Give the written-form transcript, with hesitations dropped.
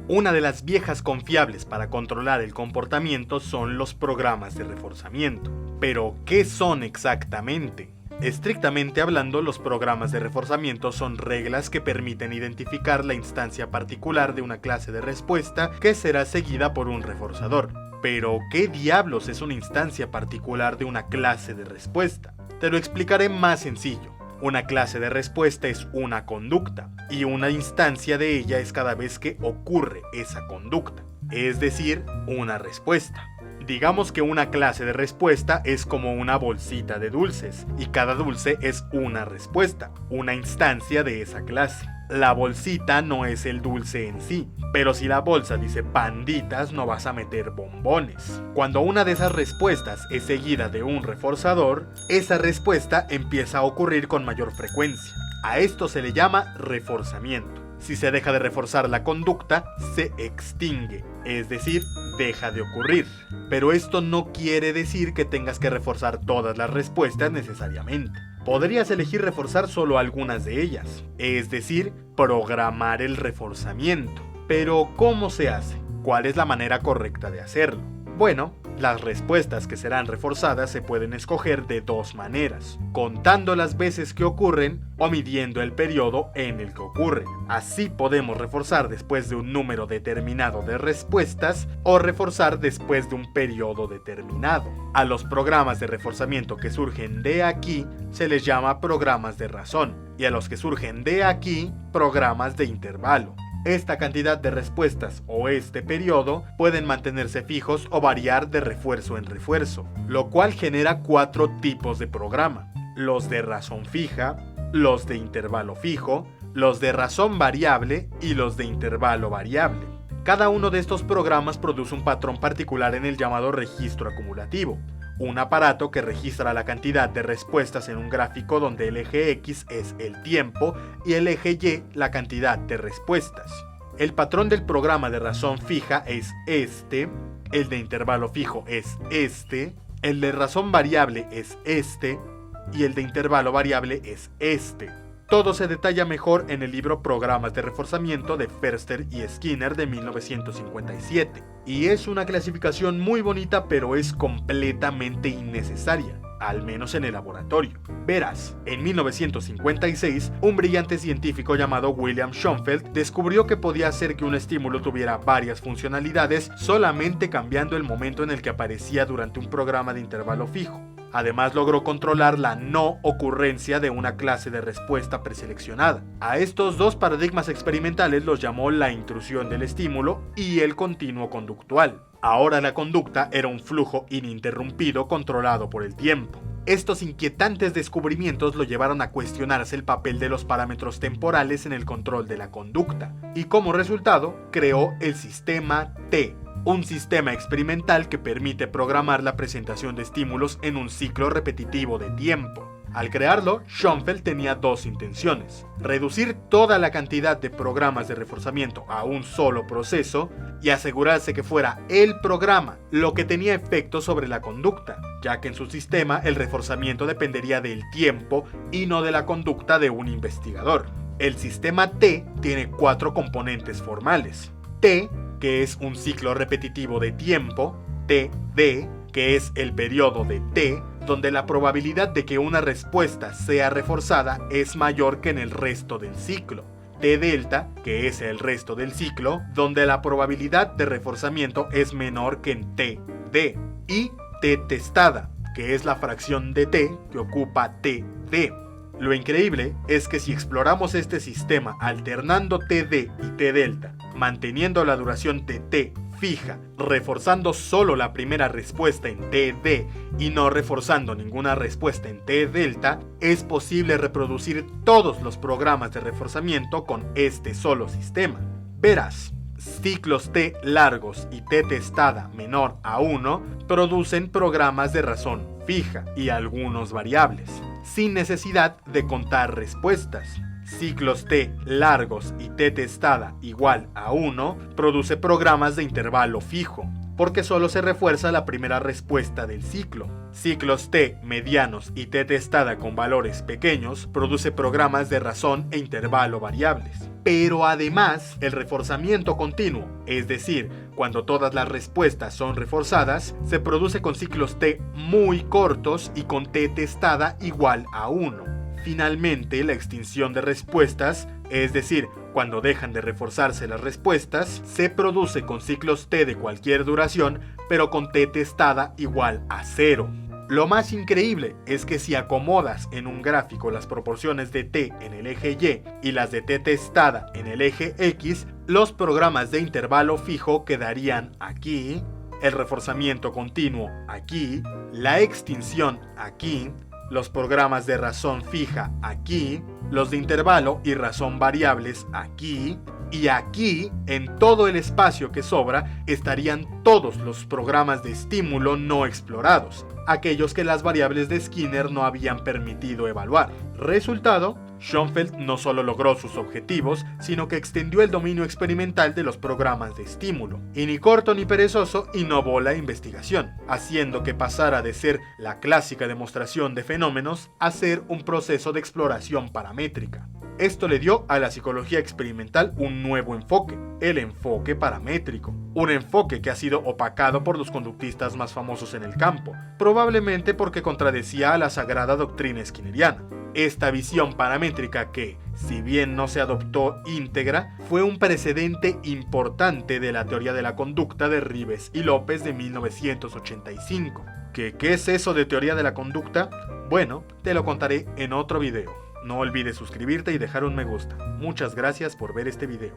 Una de las viejas confiables para controlar el comportamiento son los programas de reforzamiento. Pero, ¿qué son exactamente? Estrictamente hablando, los programas de reforzamiento son reglas que permiten identificar la instancia particular de una clase de respuesta que será seguida por un reforzador. Pero, ¿qué diablos es una instancia particular de una clase de respuesta? Te lo explicaré más sencillo. Una clase de respuesta es una conducta, y una instancia de ella es cada vez que ocurre esa conducta, es decir, una respuesta. Digamos que una clase de respuesta es como una bolsita de dulces, y cada dulce es una respuesta, una instancia de esa clase. La bolsita no es el dulce en sí, pero si la bolsa dice panditas, no vas a meter bombones. Cuando una de esas respuestas es seguida de un reforzador, esa respuesta empieza a ocurrir con mayor frecuencia. A esto se le llama reforzamiento. Si se deja de reforzar la conducta, se extingue, es decir, deja de ocurrir. Pero esto no quiere decir que tengas que reforzar todas las respuestas necesariamente. Podrías elegir reforzar solo algunas de ellas, es decir, programar el reforzamiento. Pero, ¿cómo se hace? ¿Cuál es la manera correcta de hacerlo? Bueno, las respuestas que serán reforzadas se pueden escoger de dos maneras: contando las veces que ocurren o midiendo el periodo en el que ocurren. Así podemos reforzar después de un número determinado de respuestas o reforzar después de un periodo determinado. A los programas de reforzamiento que surgen de aquí se les llama programas de razón, y a los que surgen de aquí, programas de intervalo. Esta cantidad de respuestas o este periodo pueden mantenerse fijos o variar de refuerzo en refuerzo, lo cual genera 4 tipos de programa: los de razón fija, los de intervalo fijo, los de razón variable y los de intervalo variable. Cada uno de estos programas produce un patrón particular en el llamado registro acumulativo, un aparato que registra la cantidad de respuestas en un gráfico donde el eje X es el tiempo y el eje Y la cantidad de respuestas. El patrón del programa de razón fija es este, el de intervalo fijo es este, el de razón variable es este y el de intervalo variable es este. Todo se detalla mejor en el libro Programas de reforzamiento de Förster y Skinner de 1957. Y es una clasificación muy bonita, pero es completamente innecesaria, al menos en el laboratorio. Verás, en 1956, un brillante científico llamado William Schoenfeld descubrió que podía hacer que un estímulo tuviera varias funcionalidades solamente cambiando el momento en el que aparecía durante un programa de intervalo fijo. Además, logró controlar la no ocurrencia de una clase de respuesta preseleccionada. A estos dos paradigmas experimentales los llamó la intrusión del estímulo y el continuo conductual. Ahora la conducta era un flujo ininterrumpido controlado por el tiempo. Estos inquietantes descubrimientos lo llevaron a cuestionarse el papel de los parámetros temporales en el control de la conducta, y como resultado creó el sistema T, un sistema experimental que permite programar la presentación de estímulos en un ciclo repetitivo de tiempo. Al crearlo, Schoenfeld tenía dos intenciones: reducir toda la cantidad de programas de reforzamiento a un solo proceso y asegurarse que fuera el programa lo que tenía efecto sobre la conducta, ya que en su sistema el reforzamiento dependería del tiempo y no de la conducta de un investigador. El sistema T tiene 4 componentes formales: T, que es un ciclo repetitivo de tiempo; TD, que es el periodo de T, donde la probabilidad de que una respuesta sea reforzada es mayor que en el resto del ciclo; T delta, que es el resto del ciclo, donde la probabilidad de reforzamiento es menor que en TD; y T testada, que es la fracción de T que ocupa TD. Lo increíble es que si exploramos este sistema alternando TD y T delta, manteniendo la duración TT fija, reforzando solo la primera respuesta en TD y no reforzando ninguna respuesta en T delta, es posible reproducir todos los programas de reforzamiento con este solo sistema. Verás, ciclos T largos y T testada menor a 1 producen programas de razón fija y algunos variables, sin necesidad de contar respuestas. Ciclos T largos y T testada igual a 1 produce programas de intervalo fijo, porque solo se refuerza la primera respuesta del ciclo. Ciclos T medianos y T testada con valores pequeños produce programas de razón e intervalo variables. Pero además, el reforzamiento continuo, es decir, cuando todas las respuestas son reforzadas, se produce con ciclos T muy cortos y con T testada igual a 1. Finalmente, la extinción de respuestas, es decir, cuando dejan de reforzarse las respuestas, se produce con ciclos T de cualquier duración, pero con T testada igual a 0. Lo más increíble es que si acomodas en un gráfico las proporciones de T en el eje Y y las de T testada en el eje X, los programas de intervalo fijo quedarían aquí, el reforzamiento continuo aquí, la extinción aquí, los programas de razón fija aquí, los de intervalo y razón variables aquí, y aquí, en todo el espacio que sobra, estarían todos los programas de estímulo no explorados, aquellos que las variables de Skinner no habían permitido evaluar. Resultado, Schoenfeld no solo logró sus objetivos, sino que extendió el dominio experimental de los programas de estímulo. Y ni corto ni perezoso innovó la investigación, haciendo que pasara de ser la clásica demostración de fenómenos a ser un proceso de exploración paramétrica. Esto le dio a la psicología experimental un nuevo enfoque, el enfoque paramétrico. Un enfoque que ha sido opacado por los conductistas más famosos en el campo, probablemente porque contradecía a la sagrada doctrina skinneriana. Esta visión paramétrica que, si bien no se adoptó íntegra, fue un precedente importante de la teoría de la conducta de Rives y López de 1985. ¿Qué es eso de teoría de la conducta? Bueno, te lo contaré en otro video. No olvides suscribirte y dejar un me gusta. Muchas gracias por ver este video.